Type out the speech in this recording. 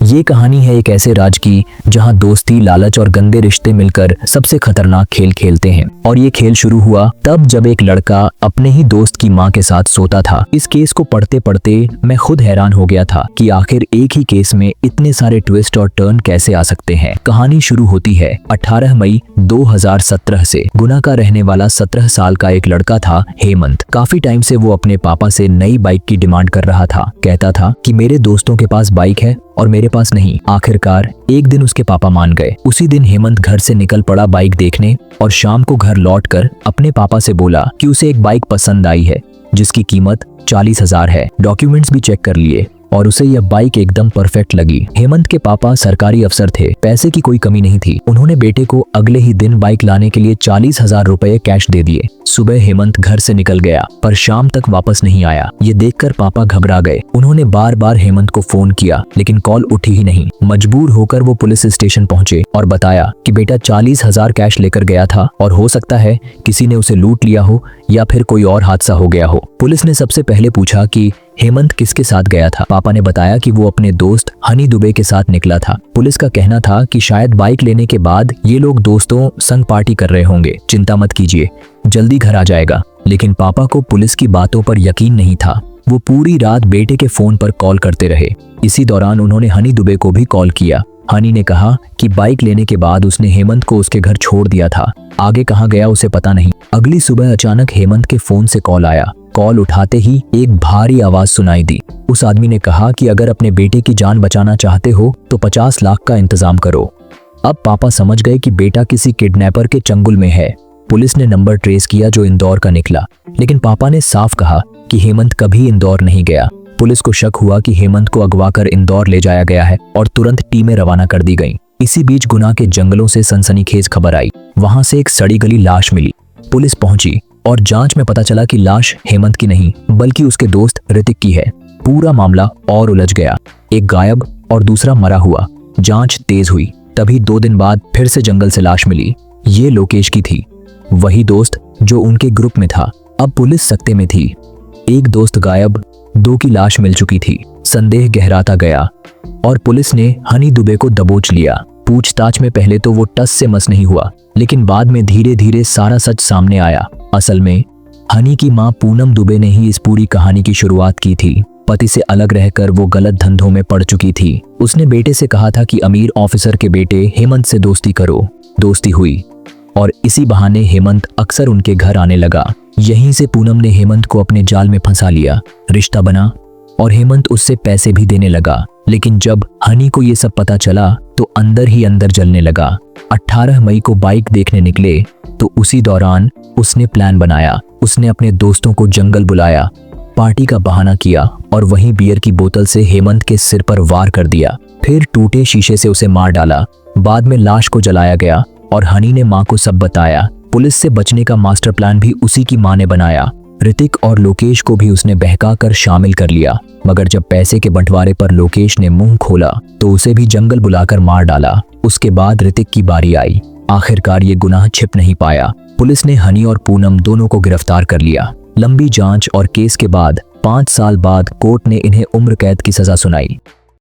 ये कहानी है एक ऐसे राज की जहां दोस्ती, लालच और गंदे रिश्ते मिलकर सबसे खतरनाक खेल खेलते हैं। और ये खेल शुरू हुआ तब जब एक लड़का अपने ही दोस्त की मां के साथ सोता था। इस केस को पढ़ते पढ़ते मैं खुद हैरान हो गया था कि आखिर एक ही केस में इतने सारे ट्विस्ट और टर्न कैसे आ सकते हैं। कहानी शुरू होती है 18 मई 2017 से। गुना का रहने वाला 17 साल का एक लड़का था हेमंत। काफी टाइम से वो अपने पापा से नई बाइक की डिमांड कर रहा था। कहता था कि मेरे दोस्तों के पास बाइक है और मेरे पास नहीं। आखिरकार एक दिन उसके पापा मान गए। उसी दिन हेमंत घर से निकल पड़ा बाइक देखने और शाम को घर लौटकर अपने पापा से बोला कि उसे एक बाइक पसंद आई है जिसकी कीमत 40,000 है। डॉक्यूमेंट्स भी चेक कर लिए और उसे यह बाइक एकदम परफेक्ट लगी। हेमंत के पापा सरकारी अफसर थे, पैसे की कोई कमी नहीं थी। उन्होंने बेटे को अगले ही दिन बाइक लाने के लिए 40,000 रुपए कैश दे दिए। सुबह हेमंत घर से निकल गया पर शाम तक वापस नहीं आया। ये देखकर पापा घबरा गए। उन्होंने बार बार हेमंत को फोन किया लेकिन कॉल उठी ही नहीं। मजबूर होकर वो पुलिस स्टेशन पहुंचे और बताया कि बेटा 40,000 कैश लेकर गया था और हो सकता है किसी ने उसे लूट लिया हो या फिर कोई और हादसा हो गया हो। पुलिस ने सबसे पहले पूछा कि हेमंत किसके साथ गया था। पापा ने बताया कि वो अपने दोस्त हनी दुबे के साथ निकला था। पुलिस का कहना था कि शायद बाइक लेने के बाद ये लोग दोस्तों संग पार्टी कर रहे होंगे। चिंता मत कीजिए, जल्दी घर आ जाएगा। लेकिन पापा को पुलिस की बातों पर यकीन नहीं था। वो पूरी रात बेटे के फोन पर कॉल करते रहे। इसी दौरान उन्होंने हनी दुबे को भी कॉल किया। हनी ने कहा कि बाइक लेने के बाद उसने हेमंत को उसके घर छोड़ दिया था। आगे कहाँ गया उसे पता नहीं। अगली सुबह अचानक हेमंत के फोन से कॉल आया। कॉल उठाते ही एक भारी आवाज सुनाई दी। उस आदमी ने कहा कि अगर अपने बेटे की जान बचाना चाहते हो तो 50 लाख का इंतजाम करो। अब पापा समझ गए कि बेटा किसी किडनैपर के चंगुल में है। पुलिस ने नंबर ट्रेस किया जो इंदौर का निकला, लेकिन पापा ने साफ कहा कि हेमंत कभी इंदौर नहीं गया। पुलिस को शक हुआ कि हेमंत को अगवा कर इंदौर ले जाया गया है और तुरंत टीमें रवाना कर दी गईं। इसी बीच गुना के जंगलों से सनसनीखेज खबर आई। वहां से एक सड़ी गली लाश मिली। पुलिस पहुंची और जांच में पता चला कि लाश हेमंत की नहीं बल्कि उसके दोस्त ऋतिक की है। पूरा मामला और उलझ गया। एक गायब और दूसरा मरा हुआ। जांच तेज हुई। तभी 2 दिन बाद फिर से जंगल से लाश मिली। ये लोकेश की थी, वही दोस्त जो उनके ग्रुप में था। अब पुलिस सकते में थी। एक दोस्त गायब, 2 की लाश मिल चुकी थी। संदेह गहराता गया और पुलिस ने हनी दुबे को दबोच लिया। पूछताछ में पहले तो वो टस से मस नहीं हुआ, लेकिन बाद में धीरे धीरे सारा सच सामने आया। असल में हनी की मां पूनम दुबे ने ही इस पूरी कहानी की शुरुआत की थी। पति से अलग रहकर वो गलत धंधों में पड़ चुकी थी। उसने बेटे से कहा था कि अमीर ऑफिसर के बेटे हेमंत से दोस्ती करो। दोस्ती हुई और इसी बहाने हेमंत अक्सर उनके घर आने लगा। यहीं से पूनम ने हेमंत को अपने जाल में फंसा लिया। रिश्ता बना और हेमंत उससे पैसे भी देने लगा। लेकिन जब हनी को ये सब पता चला तो अंदर ही अंदर जलने लगा। 18 मई को बाइक देखने निकले तो उसी दौरान उसने प्लान बनाया। उसने अपने दोस्तों को जंगल बुलाया, पार्टी का बहाना किया और वहीं बियर की बोतल से हेमंत के सिर पर वार कर दिया। फिर टूटे शीशे से उसे मार डाला। बाद में लाश को जलाया गया और हनी ने मां को सब बताया। पुलिस से बचने का मास्टर प्लान भी उसी की मां ने बनाया। ऋतिक और लोकेश को भी उसने बहका कर शामिल कर लिया। मगर जब पैसे के बंटवारे पर लोकेश ने मुंह खोला तो उसे भी जंगल बुलाकर मार डाला। उसके बाद ऋतिक की बारी आई। आखिरकार ये गुनाह छिप नहीं पाया। पुलिस ने हनी और पूनम दोनों को गिरफ्तार कर लिया। लंबी जांच और केस के बाद 5 साल बाद कोर्ट ने इन्हें उम्र कैद की सजा सुनाई।